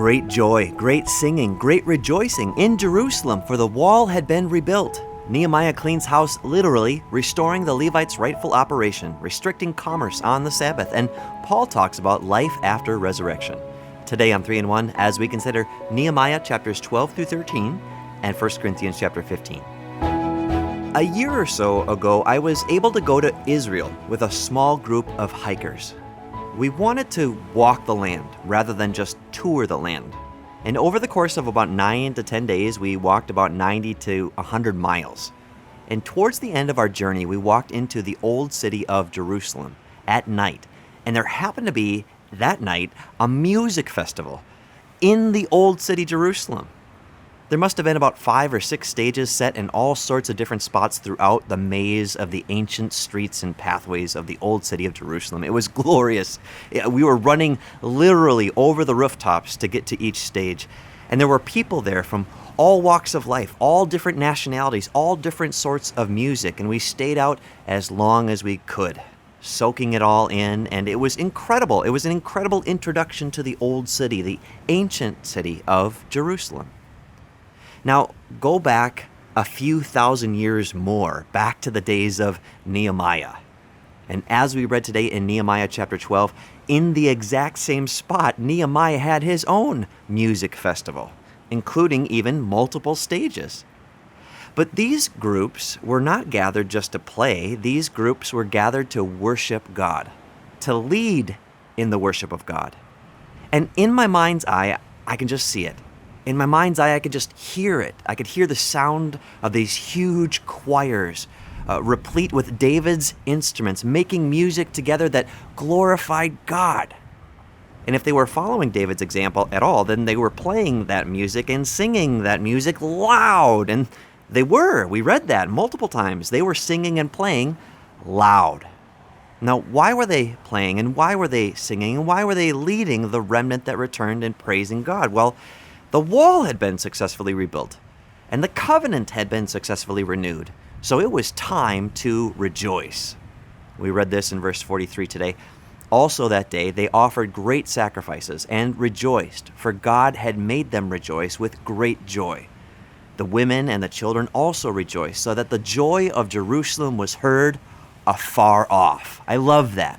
great joy, great singing, great rejoicing in Jerusalem, for the wall had been rebuilt. Nehemiah cleans house literally, restoring the Levites' rightful operation, restricting commerce on the Sabbath, and Paul talks about life after resurrection. Today on 3-in-1, as we consider Nehemiah chapters 12 through 13 and 1 Corinthians chapter 15. A year or so ago, I was able to go to Israel with a small group of hikers. We wanted to walk the land rather than just tour the land. And over the course of about 9 to 10 days, we walked about 90 to 100 miles. And towards the end of our journey, we walked into the old city of Jerusalem at night. And there happened to be, that night, a music festival in the old city Jerusalem. There must have been about 5 or 6 stages set in all sorts of different spots throughout the maze of the ancient streets and pathways of the old city of Jerusalem. It was glorious. We were running literally over the rooftops to get to each stage. And there were people there from all walks of life, all different nationalities, all different sorts of music. And we stayed out as long as we could, soaking it all in. And it was incredible. It was an incredible introduction to the old city, the ancient city of Jerusalem. Now, go back a few thousand years more, back to the days of Nehemiah. And as we read today in Nehemiah chapter 12, in the exact same spot, Nehemiah had his own music festival, including even multiple stages. But these groups were not gathered just to play. These groups were gathered to worship God, to lead in the worship of God. And in my mind's eye, I can just see it. In my mind's eye, I could just hear it. I could hear the sound of these huge choirs, replete with David's instruments, making music together that glorified God. And if they were following David's example at all, then they were playing that music and singing that music loud. And they were. We read that multiple times. They were singing and playing loud. Now, why were they playing and why were they singing and why were they leading the remnant that returned and praising God? Well, the wall had been successfully rebuilt, and the covenant had been successfully renewed, so it was time to rejoice. We read this in verse 43 today. Also that day they offered great sacrifices and rejoiced, for God had made them rejoice with great joy. The women and the children also rejoiced, so that the joy of Jerusalem was heard afar off. I love that.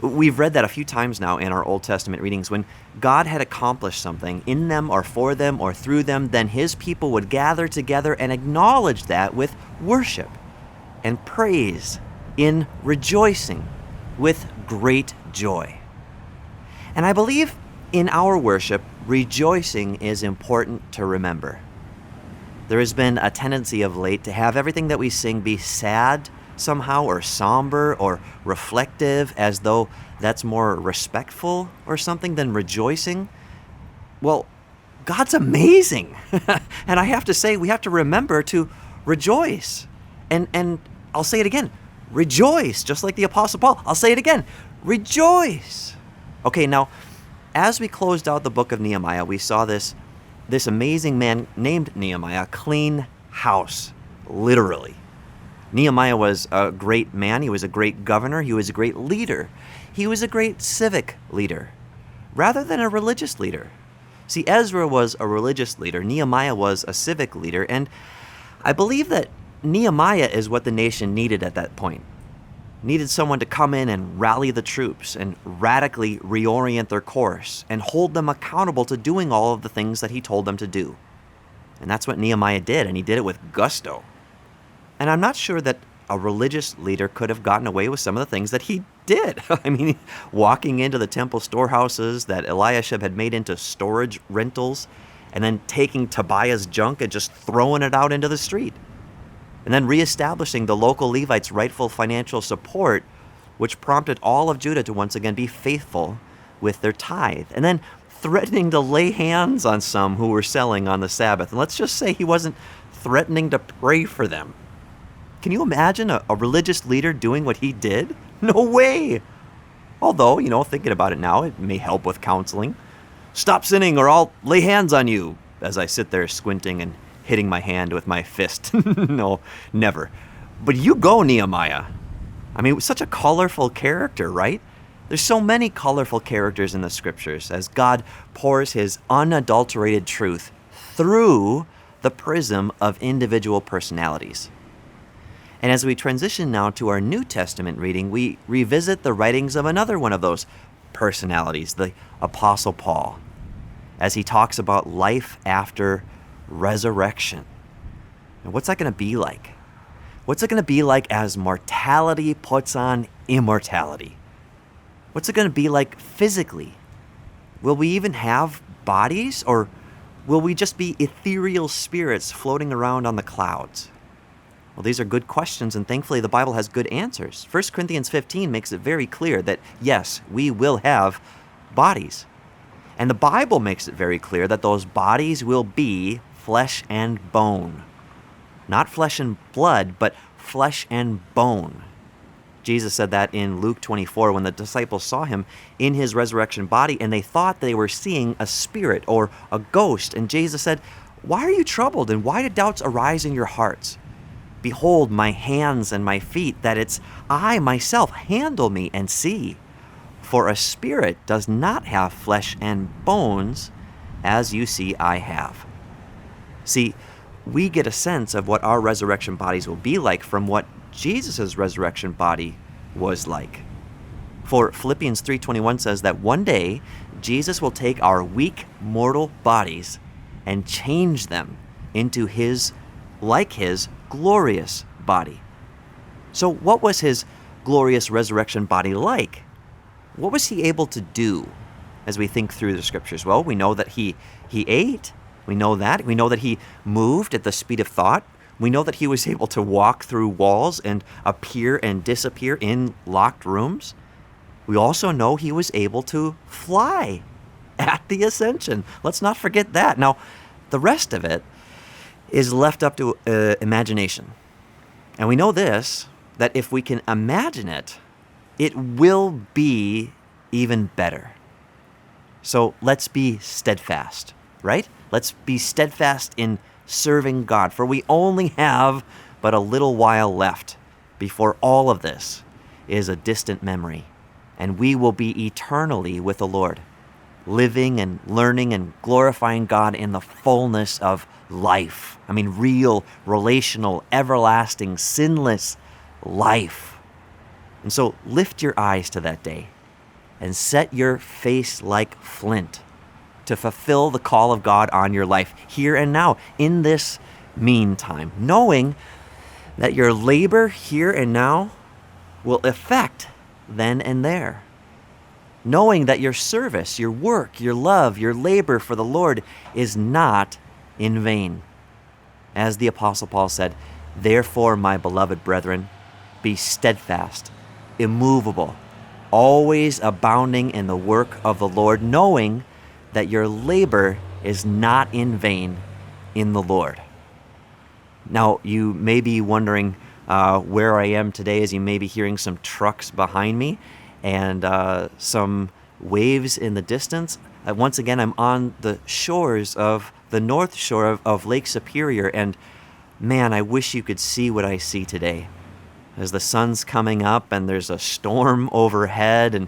We've read that a few times now in our Old Testament readings. When God had accomplished something in them or for them or through them, then his people would gather together and acknowledge that with worship and praise, in rejoicing with great joy. And I believe in our worship, rejoicing is important to remember. There has been a tendency of late to have everything that we sing be sad somehow, or somber, or reflective, as though that's more respectful or something than rejoicing. Well, God's amazing. And I have to say, we have to remember to rejoice. And I'll say it again, rejoice, just like the Apostle Paul. I'll say it again, rejoice. Okay, now, as we closed out the book of Nehemiah, we saw this amazing man named Nehemiah clean house, literally. Nehemiah was a great man. He was a great governor. He was a great leader. He was a great civic leader, rather than a religious leader. See, Ezra was a religious leader. Nehemiah was a civic leader. And I believe that Nehemiah is what the nation needed at that point. Needed someone to come in and rally the troops and radically reorient their course and hold them accountable to doing all of the things that he told them to do. And that's what Nehemiah did, and he did it with gusto. And I'm not sure that a religious leader could have gotten away with some of the things that he did. I mean, walking into the temple storehouses that Eliashib had made into storage rentals, and then taking Tobiah's junk and just throwing it out into the street. And then reestablishing the local Levites' rightful financial support, which prompted all of Judah to once again be faithful with their tithe. And then threatening to lay hands on some who were selling on the Sabbath. And let's just say he wasn't threatening to pray for them. Can you imagine a religious leader doing what he did? No way. Although, thinking about it now, it may help with counseling. Stop sinning or I'll lay hands on you, as I sit there squinting and hitting my hand with my fist. No, never. But you go, Nehemiah. I mean, such a colorful character, right? There's so many colorful characters in the scriptures as God pours his unadulterated truth through the prism of individual personalities. And as we transition now to our New Testament reading, we revisit the writings of another one of those personalities, the Apostle Paul, as he talks about life after resurrection. And what's that going to be like? What's it going to be like as mortality puts on immortality? What's it going to be like physically? Will we even have bodies, or will we just be ethereal spirits floating around on the clouds? Well, these are good questions, and thankfully the Bible has good answers. 1 Corinthians 15 makes it very clear that, yes, we will have bodies. And the Bible makes it very clear that those bodies will be flesh and bone. Not flesh and blood, but flesh and bone. Jesus said that in Luke 24 when the disciples saw him in his resurrection body, and they thought they were seeing a spirit or a ghost. And Jesus said, "Why are you troubled, and why do doubts arise in your hearts? Behold my hands and my feet, that it's I myself. Handle me and see. For a spirit does not have flesh and bones, as you see I have." See, we get a sense of what our resurrection bodies will be like from what Jesus' resurrection body was like. For Philippians 3:21 says that one day Jesus will take our weak mortal bodies and change them into his glorious body. So what was his glorious resurrection body like? What was he able to do as we think through the scriptures? Well, we know that he ate. We know that. We know that he moved at the speed of thought. We know that he was able to walk through walls and appear and disappear in locked rooms. We also know he was able to fly at the ascension. Let's not forget that. Now, the rest of it is left up to imagination. And we know this, that if we can imagine it, it will be even better. So let's be steadfast, right? Let's be steadfast in serving God, for we only have but a little while left before all of this is a distant memory, and we will be eternally with the Lord, living and learning and glorifying God in the fullness of life. I mean, real, relational, everlasting, sinless life. And so lift your eyes to that day and set your face like flint to fulfill the call of God on your life here and now in this meantime, knowing that your labor here and now will affect then and there. Knowing that your service, your work, your love, your labor for the Lord is not in vain. As the Apostle Paul said, "Therefore, my beloved brethren, be steadfast, immovable, always abounding in the work of the Lord, knowing that your labor is not in vain in the Lord." Now, you may be wondering where I am today, as you may be hearing some trucks behind me and some waves in the distance. Once again, I'm on the shores of the north shore of Lake Superior, and man, I wish you could see what I see today. As the sun's coming up and there's a storm overhead, and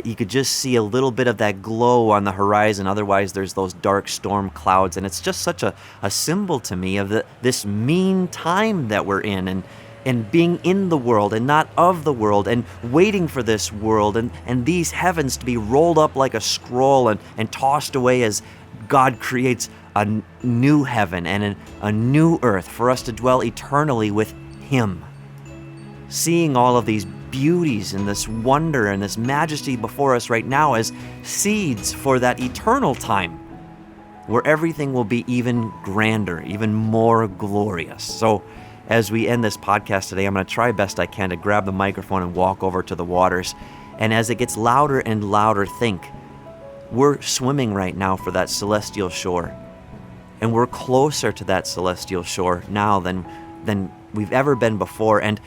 you could just see a little bit of that glow on the horizon. Otherwise, there's those dark storm clouds, and it's just such a symbol to me of this mean time that we're in, and being in the world and not of the world, and waiting for this world and these heavens to be rolled up like a scroll and tossed away as God creates a new heaven and a new earth for us to dwell eternally with Him. Seeing all of these beauties and this wonder and this majesty before us right now as seeds for that eternal time where everything will be even grander, even more glorious. So as we end this podcast today, I'm going to try best I can to grab the microphone and walk over to the waters. And as it gets louder and louder, think, we're swimming right now for that celestial shore. And we're closer to that celestial shore now than we've ever been before. And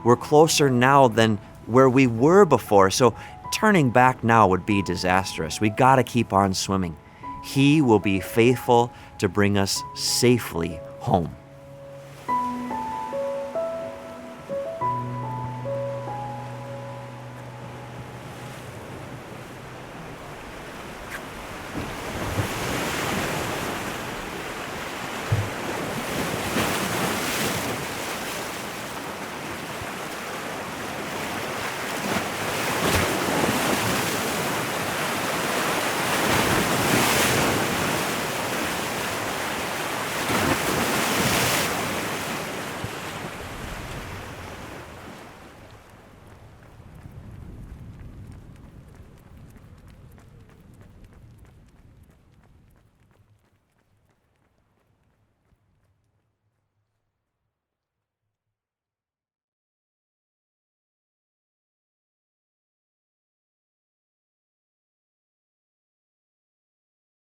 we're closer now than where we were before. So turning back now would be disastrous. We got to keep on swimming. He will be faithful to bring us safely home.